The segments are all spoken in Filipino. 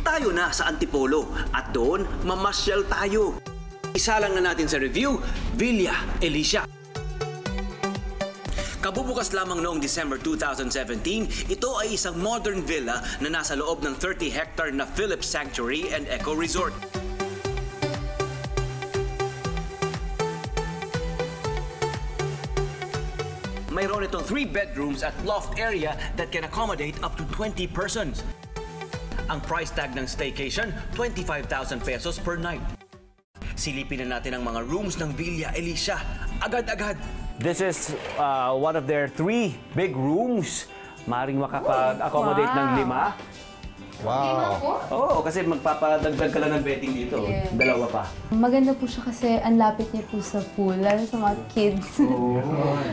tayo na sa Antipolo at doon mamasyal tayo. Isa lang na natin sa review, Villa Alicia. Kabubukas lamang noong December 2017, ito ay isang modern villa na nasa loob ng 30-hectare na Philips Sanctuary and Eco Resort. Mayroon itong 3 bedrooms at loft area that can accommodate up to 20 persons. Ang price tag ng staycation, 25,000 pesos per night. Silipin na natin ang mga rooms ng Villa Alicia. Agad-agad! This is one of their 3 big rooms. Maring makaka-accommodate ng 5. Wow! Oo, kasi magpapadagdag ka lang ng bedding dito. Yeah. 2 pa. Maganda po siya kasi ang lapit niya po sa pool, lalo sa mga kids.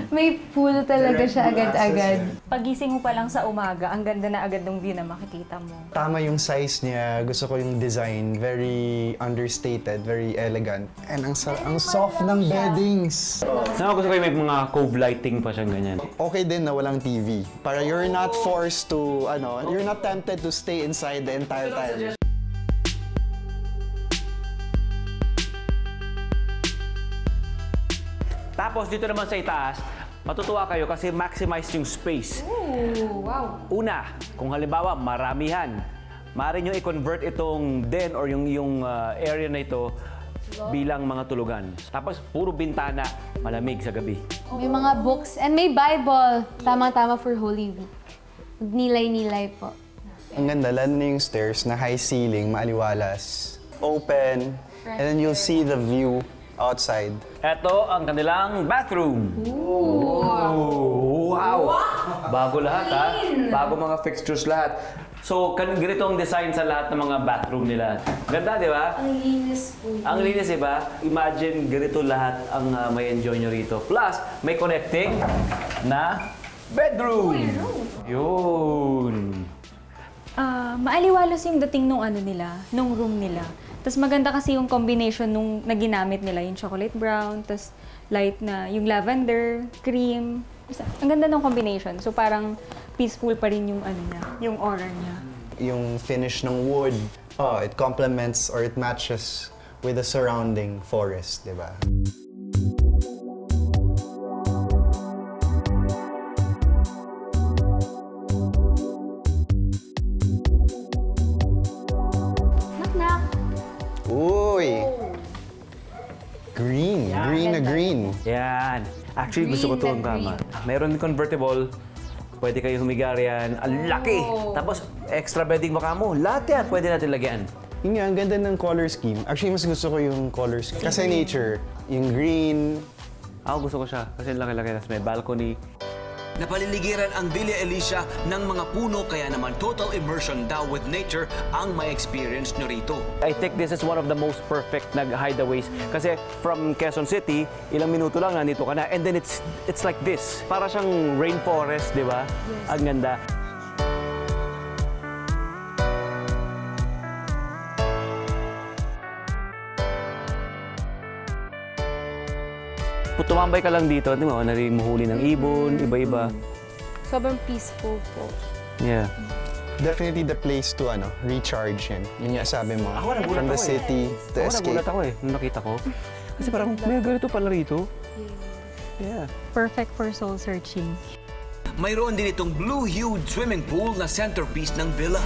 May pool talaga siya agad-agad. Pagising mo pa lang sa umaga, ang ganda na agad ng view na makikita mo. Tama yung size niya. Gusto ko yung design. Very understated, very elegant. And ang soft ng beddings. Saan gusto ko yung may mga cove lighting pa siyang ganyan. Okay din na walang TV. Para you're not forced to, you're not tempted to stay inside the entire time. Tapos dito naman sa itaas, matutuwa kayo kasi maximize yung space. Ooh, wow! Una, kung halimbawa maramihan, maaari nyo i-convert itong den or yung area na ito bilang mga tulugan. Tapos puro bintana, malamig sa gabi. May mga books and may Bible. Tama-tama for Holy Week. Nilay-nilay po. Ang ganda, lalo na yung stairs na high ceiling, maaliwalas. Open, and then you'll see the view outside. Ito ang kanilang bathroom. Ooh. Wow! Bago lahat ha. Bago mga fixtures lahat. So, ganito ang design sa lahat ng mga bathroom nila. Ganda, di ba? Ang linis po. Ang linis, di ba? Imagine ganito lahat ang may enjoy nyo rito. Plus, may connecting na bedroom. Yun. Maaliwalas yung dating nung nung room nila. Tapos maganda kasi yung combination nung naginamit nila, yung chocolate brown, tapos light na, yung lavender, cream. Ang ganda ng combination. So parang peaceful pa rin yung yung aura niya. Yung finish ng wood, it complements or it matches with the surrounding forest, di ba? Uy! Green. Green na green. Yan. Actually, gusto ko ito ang tama. Meron convertible. Pwede kayo humiga riyan. Ang laki! Tapos, extra bedding baka mo. Lahat yan pwede natin lagyan. Yun nga, ang ganda ng color scheme. Actually, mas gusto ko yung color scheme. Kasi nature, yung green. Ako gusto ko siya kasi laki-laki. Tapos may balcony. Napaliligiran ang Villa Alicia ng mga puno kaya naman total immersion daw with nature ang ma-experience nyo rito. I think this is one of the most perfect hideaways kasi from Quezon City, ilang minuto lang nandito ka na and then it's like this. Para siyang rainforest, di ba? Yes. Ang ganda. Tumambay ka lang dito, di ba? Narimuhuli ng ibon, iba-iba. Sobrang peaceful po. Yeah. Definitely the place to recharge yun. Yun nga sabi mo. From the city to escape. Nagulat ako nung nakita ko. Kasi parang may ganito pala rito. Yeah. Perfect for soul searching. Mayroon din itong blue-hued swimming pool na centerpiece ng villa.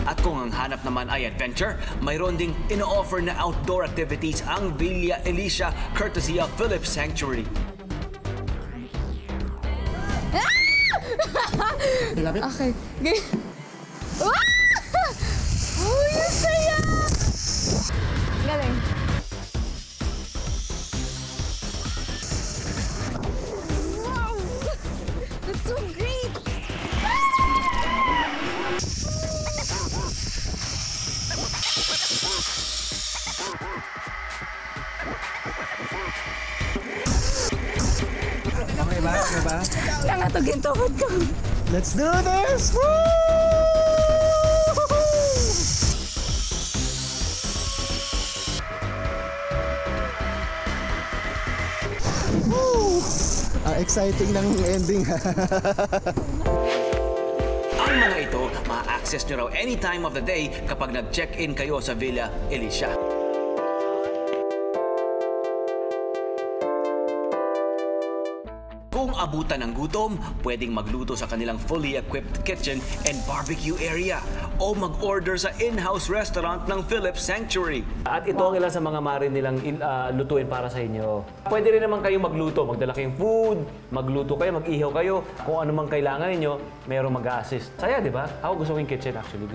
At kung ang hanap naman ay adventure, mayroon ding ino-offer na outdoor activities ang Villa Alicia courtesy of Philips Sanctuary. Okay. Uy, ang saya! Galing. Wow! That's so great! Okay ba? Okay ba? Nangatugin tuhod ko. Let's do this! Woo! exciting ng ending. Ang mga ito, ma-access nyo raw any time of the day kapag nag-check-in kayo sa Villa Alicia. Kung abutan ng gutom, pwedeng magluto sa kanilang fully equipped kitchen and barbecue area o mag-order sa in-house restaurant ng Philips Sanctuary. At ito ang ilan sa mga marin nilang lutuin para sa inyo. Pwede rin naman kayo magluto, magdala kayong food, magluto kayo, mag-ihaw kayo. Kung ano mang kailangan ninyo, mayroong mag-a-assist. Saya, di ba? Ako gusto ko yung kitchen actually.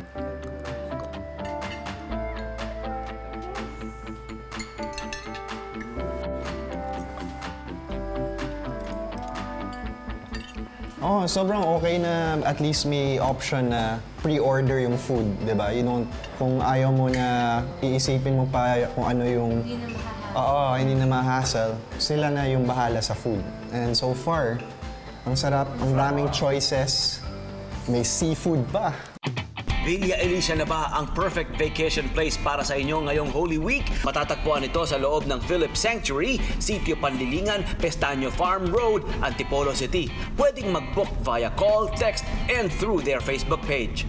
Oh, sobrang okay na at least may option na pre-order yung food, di ba? Kung ayaw mo na iisipin mo pa kung ano yung... hindi na ma-hassle. Sila na yung bahala sa food. And so far, ang sarap, ang daming choices. May seafood pa. Villa Alicia na ba ang perfect vacation place para sa inyo ngayong Holy Week? Matatagpuan ito sa loob ng Philips Sanctuary, Sitio Panlilingan, Pestaño Farm Road, Antipolo City. Pwedeng mag-book via call, text, and through their Facebook page.